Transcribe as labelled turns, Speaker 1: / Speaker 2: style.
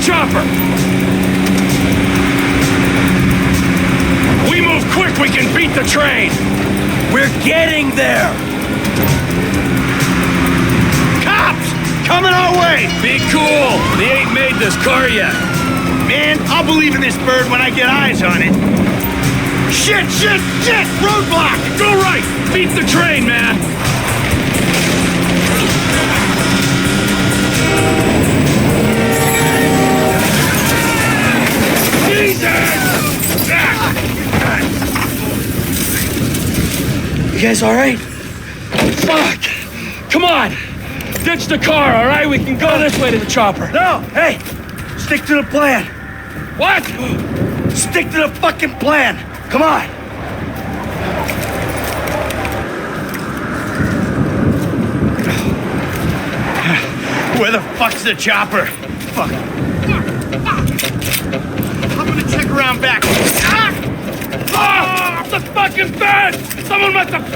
Speaker 1: chopper! We move quick, we can beat the train!
Speaker 2: We're getting there!
Speaker 3: Cops! Coming our way!
Speaker 1: Be cool! They ain't made this car yet.
Speaker 3: Man, I'll believe in this bird when I get eyes on it. Shit! Roadblock!
Speaker 1: Go right! Beat the train, man!
Speaker 2: You guys all right?
Speaker 1: Fuck! Come on! Ditch the car, all right? We can go this way to the chopper.
Speaker 3: No! Hey! Stick to the plan!
Speaker 1: What?
Speaker 3: Stick to the fucking plan! Come on! Where the fuck's the chopper? Fuck. I'm gonna check around back.
Speaker 1: Ah! Oh, the fucking bed! Someone must have